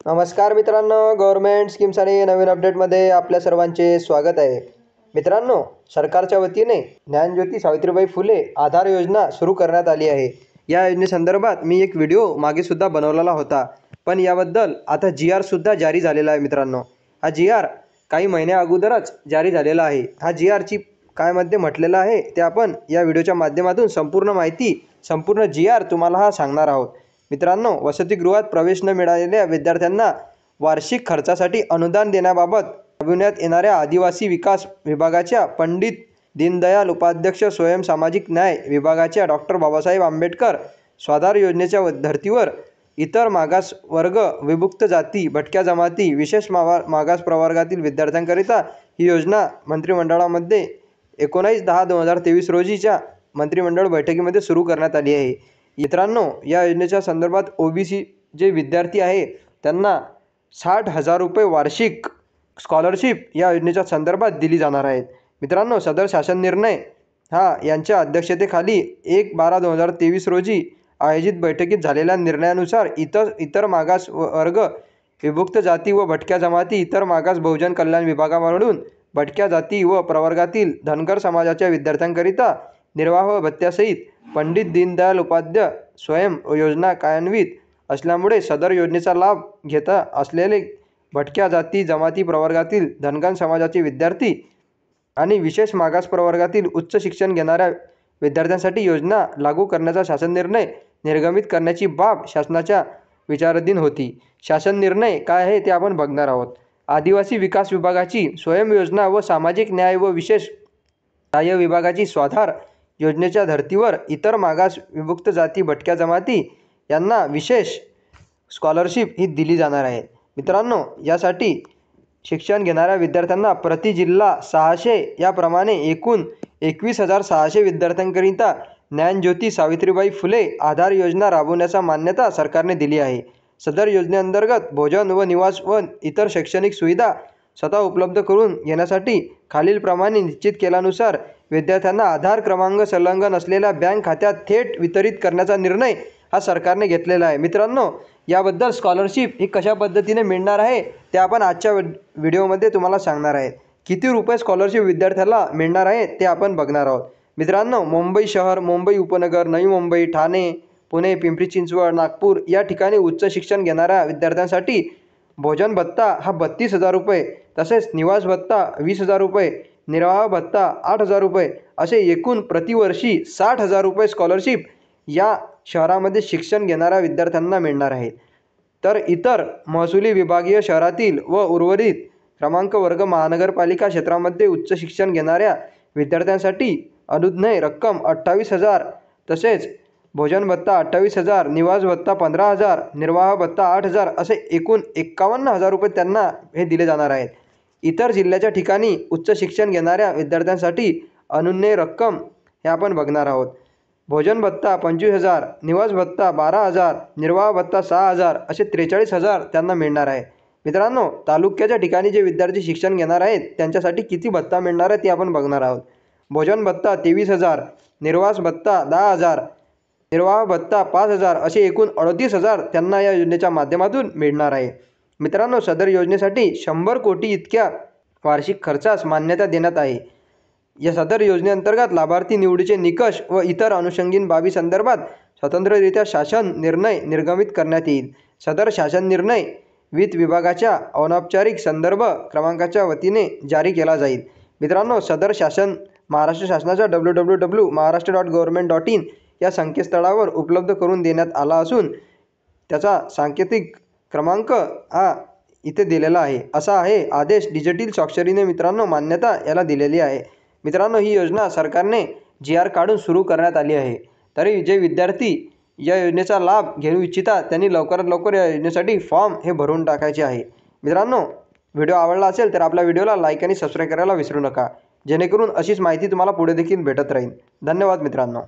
नमस्कार मित्रांनो, government schemes आणि नवीन अपडेटमध्ये आपल्या सर्वांचे स्वागत आहे. मित्रांनो, सरकारच्या वतीने ज्ञानज्योती सावित्रीबाई फुले आधार योजना सुरू करण्यात आली आहे. या योजनेसंदर्भात मी एक व्हिडिओ मागे सुद्धा बनवलेला होता, पण याबद्दल आता GR सुद्धा जारी झालेला आहे. मित्रांनो, हा GR काही महिन्या अगोदरच जारी झालेला आहे. हा GRची काय मध्ये म्हटलेलं आहे ते आपण या व्हिडिओच्या माध्यमातून संपूर्ण माहिती, संपूर्ण GR तुम्हाला हा सांगणार आहोत. मित्रांनो, वसतिगृहात प्रवेश न मिळालेल्या विद्यार्थ्यांना वार्षिक खर्चासाठी अनुदान देण्याबाबत राबविण्यात येणाऱ्या आदिवासी विकास विभागाच्या पंडित दीनदयाल उपाध्याय स्वयं सामाजिक न्याय विभागाच्या डॉक्टर बाबासाहेब आंबेडकर स्वाधार योजनेच्या धर्तीवर इतर मागास वर्ग, विमुक्त जाती, भटक्या जमाती, विशेष मागास प्रवर्गातील विद्यार्थ्यांकरिता ही योजना मंत्रिमंडळामध्ये 19/10/2023 रोजीच्या मंत्रिमंडळ बैठकीमध्ये सुरू करण्यात आली आहे. मित्रांनो, या योजनेच्या संदर्भात OBC जे विद्यार्थी आहे त्यांना 60,000 रुपये वार्षिक स्कॉलरशिप या योजनेच्या संदर्भात दिली जाणार आहेत. मित्रांनो, सदर शासन निर्णय हा यांच्या अध्यक्षतेखाली 1/12/2023 रोजी आयोजित बैठकीत झालेल्या निर्णयानुसार इतर मागास वर्ग, विमुक्त जाती व भटक्या जमाती, इतर मागास बहुजन कल्याण विभागाकडून भटक्या जाती व प्रवर्गातील धनगर समाजाच्या विद्यार्थ्यांकरिता निर्वाह भत्त्यासहित पंडित दीनदयाल उपाध्याय स्वयं योजना कार्यान्वित असल्यामुळे सदर योजनेचा लाभ घेत असलेले भटक्या जाती जमाती प्रवर्गातील धनगर समाजाचे विद्यार्थी आणि विशेष मागास प्रवर्गातील उच्च शिक्षण घेणाऱ्या विद्यार्थ्यांसाठी योजना लागू करण्याचा शासन निर्णय निर्गमित करण्याची बाब शासनाच्या विचाराधीन होती. शासन निर्णय काय आहे ते आपण बघणार आहोत. आदिवासी विकास विभागाची स्वयं योजना व सामाजिक न्याय व विशेष सहाय्य विभागाची स्वाधार योजनेच्या धर्तीवर इतर मागास, विमुक्त जाती, भटक्या जमाती यांना विशेष स्कॉलरशिप ही दिली जाणार आहे. मित्रांनो, यासाठी शिक्षण घेणाऱ्या विद्यार्थ्यांना प्रति जिल्हा 600 याप्रमाणे एकूण 21,600 विद्यार्थ्यांकरिता ज्ञानज्योती सावित्रीबाई फुले आधार योजना राबवण्याचा मान्यता सरकारने दिली आहे. सदर योजनेअंतर्गत भोजन व निवास व इतर शैक्षणिक सुविधा स्वतः उपलब्ध करून घेण्यासाठी खालीलप्रमाणे निश्चित केल्यानुसार विद्यार्थ्यांना आधार क्रमांक संलग्न असलेल्या बँक खात्यात थेट वितरित करण्याचा निर्णय हा सरकारने घेतलेला आहे. मित्रांनो, याबद्दल स्कॉलरशिप ही कशा पद्धतीने मिळणार आहे ते आपण आजच्या व्हिडिओमध्ये तुम्हाला सांगणार आहे. किती रुपये स्कॉलरशिप विद्यार्थ्याला मिळणार आहे ते आपण बघणार आहोत. मित्रांनो, मुंबई शहर, मुंबई उपनगर, नवी मुंबई, ठाणे, पुणे, पिंपरी चिंचवड, नागपूर या ठिकाणी उच्च शिक्षण घेणाऱ्या विद्यार्थ्यांसाठी भोजन भत्ता हा 32,000 रुपये, तसेच निवास भत्ता 20,000 रुपये, निर्वाह भत्ता 8,000 रुपये असे एकूण प्रतिवर्षी 60,000 रुपये स्कॉलरशिप या शहरामध्ये शिक्षण घेणाऱ्या विद्यार्थ्यांना मिळणार आहे. तर इतर महसुली विभागीय शहरातील व उर्वरित क्रमांक वर्ग महानगरपालिका क्षेत्रामध्ये उच्च शिक्षण घेणाऱ्या विद्यार्थ्यांसाठी अनुज्ञेय रक्कम 28,000, तसेच भोजन भत्ता 28,000, निवास भत्ता 15,000, निर्वाह भत्ता 8,000 असे एकूण 51,000 रुपये त्यांना हे दिले जाणार आहेत. इतर जिल्ह्याच्या ठिकाणी उच्च शिक्षण घेणाऱ्या विद्यार्थ्यांसाठी अनुज्ञेय रक्कम हे आपण बघणार आहोत. भोजन भत्ता 25,000, निवास भत्ता 12,000, निर्वाह भत्ता 6,000 असे 43,000 त्यांना मिळणार आहे. मित्रांनो, तालुक्याच्या ठिकाणी जे विद्यार्थी शिक्षण घेणार आहेत त्यांच्यासाठी किती भत्ता मिळणार आहे ते आपण बघणार आहोत. भोजन भत्ता 23,000, निर्वास भत्ता 10,000, निर्वाह भत्ता 5,000 असे एकूण 38,000 त्यांना या योजनेच्या माध्यमातून मिळणार आहे. मित्रांनो, सदर योजनेसाठी 100 कोटी इतक्या वार्षिक खर्चास मान्यता देण्यात आहे. या सदर योजनेअंतर्गत लाभार्थी निवडीचे निकष व इतर अनुषंगिक बाबी संदर्भात स्वतंत्ररित्या शासन निर्णय निर्गमित करण्यात येईल. सदर शासन निर्णय वित्त विभागाच्या अनौपचारिक संदर्भ क्रमांकाच्या वतीने जारी केला जाईल. मित्रांनो, सदर शासन महाराष्ट्र शासनाच्या www.maharashtra.government.in या संकेतस्थळावर उपलब्ध करून देण्यात आला असून त्याचा सांकेतिक क्रमांक हा इथे दिलेला आहे. असा आहे आदेश डिजिटल स्वाक्षरीने मित्रांनो मान्यता याला दिलेली आहे. मित्रांनो, ही योजना सरकारने GR काढून सुरू करण्यात आली आहे. तरी जे विद्यार्थी या योजनेचा लाभ घेऊ इच्छिता त्यांनी लवकरात लवकर या योजनेसाठी फॉर्म हे भरून टाकायचे आहे. मित्रांनो, व्हिडिओ आवडला असेल तर आपल्या व्हिडिओला लाईक आणि सबस्क्राईब करायला विसरू नका, जेणेकरून अशीच माहिती तुम्हाला पुढे देखील भेटत राहील. धन्यवाद मित्रांनो.